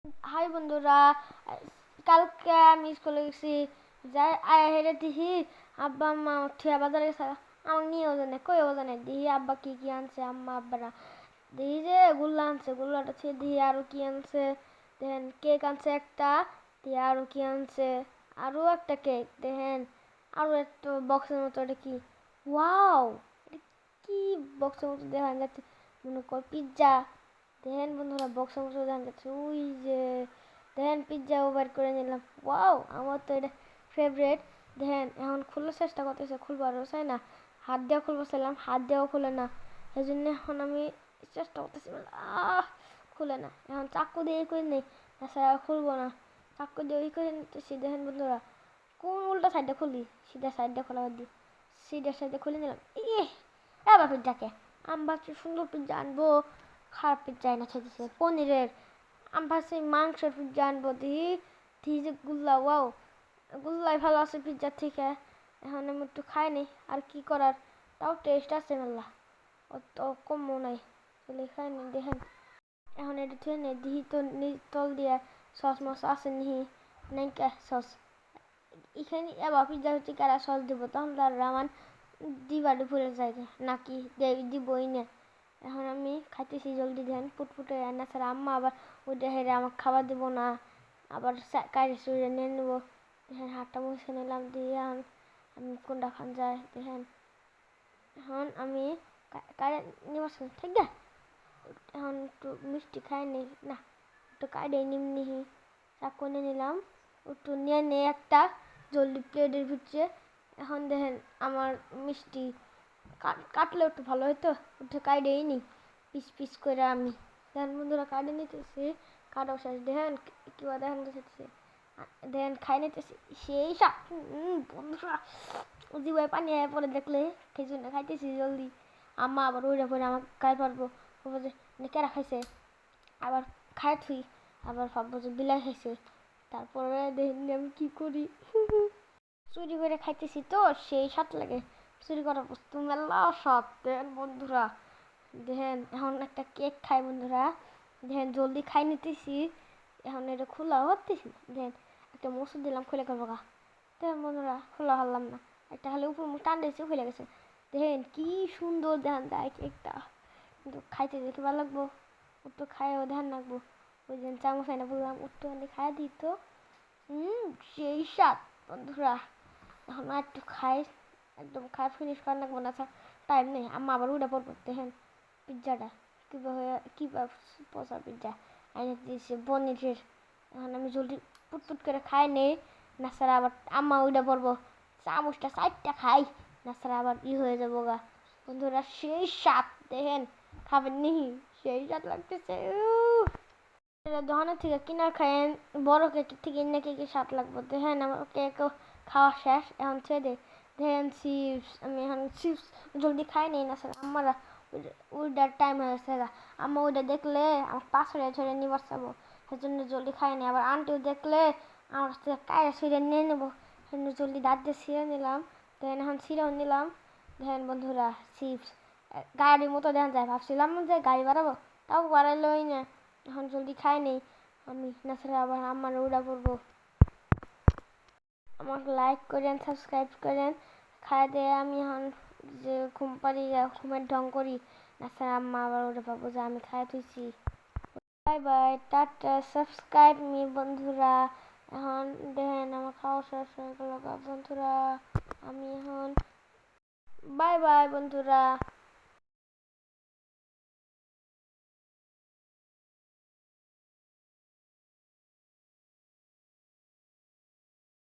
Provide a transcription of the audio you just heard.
High বন্ধুরা, কালকে আমি স্কুলে গেছি। যাই আয় হেরে দিহি আব্বা আম্মা উঠিয়া বাজারে গেছে। আমাকে নিয়েও জানে কইও জানে দিহি আব্বা কি কি আনছে, আম্মা আব্বারা দিহি যে গুল্লা আনছে, গুল্লাটা ছেড়ে দিহি আরো কি আনছে। দেখেন কেক আনছে একটা, দিয়ে আরো কি আনছে, আরো একটা কেক দেখেন, আরো একটা বক্সের মতো। এটা কি? ওয়াও, এটা কি বক্সের মতো দেখা যাচ্ছে, মনে কর পিৎজা। দেখেন বন্ধুরা বক্সের মতো দেখা যাচ্ছে, ওই যে দেখেন পিৎজাও বের করে নিলাম। ওয়াও, আমার তো এটা ফেভারিট। দেখেন এখন খোলার চেষ্টা করতেছে, খুলবো আরও চাই না, হাত দিয়ে খুলবো চাইলাম, হাত দিয়েও খুলে না। এই জন্য এখন আমি চেষ্টা করতেছি, খুলে না। এখন চাকু দিয়ে করে নেই, তাছাড়া খুলবো না। চাকু দিয়ে ওই করে নিতেছি। দেখেন বন্ধুরা কোন উল্টা সাইডে খুলি, সিধা সাইডে খোলা বাদ দিই, সিধা সাইডে খুলে নিলাম। এবার পিৎজাকে আমি ভাবছি সুন্দর পিৎজা আনবো, খারাপ পিৎজা এনে খেতেছে পনিরের। আমি ভাবছি মাংসের পিৎজা আনবো, দিই দিই যে গুল্লা। ওয়াও, গুল্লাই ভালো আছে পিৎজার থেকে। এখন আমি একটু খাই নি, আর কি করার, তাও টেস্ট আছে মেলা, অত কমও নাই, চলে খাই নি। দেখেন এখন এটা থুয়ে নেই, দিহি তো তল দিয়া সস মস আছে নিহি, নাইকা সস এখানে। এবার পিৎজা হচ্ছে কারা সস দিব, তখন তার রামান দিবারে ভুলে যায় নাকি দিবই না। এখন আমি খাইতেছি জলদি, দেন ফুটফুটে রান্না ছাড়া আম্মা আবার ওইটা হেরে আমাকে খাবার দেবো না, আবার কাজে শুয়ে নিয়ে নেবো। দেখেন হাতটা মুছে নিলাম, দিয়ে এখন আমি কোনটা খান যায়। দেখেন এখন আমি কাজে নেবার ঠিক আছে। এখন একটু মিষ্টি খাই নি না, একটু কাজে নিমনিহি চাকু নিয়ে নিলাম, একটু নিয়ে নে একটা জলদি প্লেটের ভিতরে। এখন দেখেন আমার মিষ্টি কাটলে একটু ভালো হতো, একটু কাইডেই নি পিস পিস করে আমি। দেখেন বন্ধুরা কাটে নিতেছি, কাটাও শেষ। দেখেন কিবা দেখেন দিতেছি, দেখেন খাই নিতেছি, সেই সাপ। বন্ধুরা জিভায় পানি আয় পরে দেখলে সেই জন্য খাইতেছি জলদি। আম্মা আবার ওইটা করে আমাকে খাই পারবো, যে কেরা খাইছে, আবার খাই থুই, আবার ভাববো যে বিলাই খাইছে। তারপরে দেখেন আমি কি করি, চুরি করে খাইতেছি তো সেই স্বাদ লাগে। চুরি করা বস্তু মেলা স্বাদ। দেখেন বন্ধুরা, দেখেন এখন একটা কেক খাই বন্ধুরা। দেখেন জলদি খাই নিতেছি, এখন এটা খোলা হতেছি। দেখেন একটা মসুর দিলাম, খুলে খাবো গা। দেখেন বন্ধুরা খোলা হলাম না, একটা খালি উপর মুখ টান দিয়েছি, খুলে গেছে। দেখেন কি সুন্দর ধ্যান দেয় কেকটা, কিন্তু খাইতে দেখে ভালো লাগবো, একটু খাইও ধ্যান রাখবো। ওই জন্য চামচ আইনা বললাম একটু খাই দিত। সেই স্বাদ বন্ধুরা। এখন আর একটু খাই, একদম খাই ফিনিশ করার লাগবো না, টাইম নেই। আম্মা আবার উঠে পড়বো। দেখেন পিৎজাটা কীভাবে কীভাবে পচা পিৎজা আইনে দিয়েছে পনিরের। এখন আমি জলদি পুটপুট করে খাই নেই, না স্যার আবার আম্মা উঠে পড়বো। চামচটা সাইডটা খাই, না স্যার আবার হয়ে যাবো গা। বন্ধুরা সেই স্বাদ, দেখেন খাবেন নি, সেই স্বাদ লাগতেছে। দোকানের থেকে কিনা খায়েন, বড় কেকের থেকে কিনে কেকের স্বাদ লাগবে। দেখেন আমার কেকও খাওয়া শেষ, এখন ছেড়ে দে। দেখেন চিপস, আমি এখন চিপস জলদি খাই নেই, না স্যার আম্মারা ওইটার টাইম হয়ে গেছে। আম্মা ওইটা দেখলে আমার পাশে ছড়ে নিবার চাবো, সেজন্য জলদি খাই নি। আবার আন্টিও দেখলে আমার কাছ থেকে কায়রা ছিঁড়ে নিয়ে নেবো, সেজন্য জলদি দাঁত দিয়ে ছিঁড়ে নিলাম। দেখেন এখন ছিঁড়েও নিলাম। দেখেন বন্ধুরা চিপস গাড়ির মতো দেখা যায়, ভাবছিলাম যে গাড়ি বাড়াবো, তাও বাড়াইলই না। এখন জলদি খাই নেই আমি, না ছাড়া আবার আমার উড়া পড়বো। আমাকে লাইক করেন, সাবস্ক্রাইব করেন। খাই দিয়ে আমি এখন যে ঘুম পাড়ি, ঘুমের ঢং করি, না ছাড়া আম্মা আবার ওটা ভাবো যে আমি খাই তুইছি। Bye bye, tata, subscribe me বন্ধুরা। এখন দেখেন আমার খাওয়া শেষ হয়ে গেল বন্ধুরা, আমি এখন বাই বাই বন্ধুরা।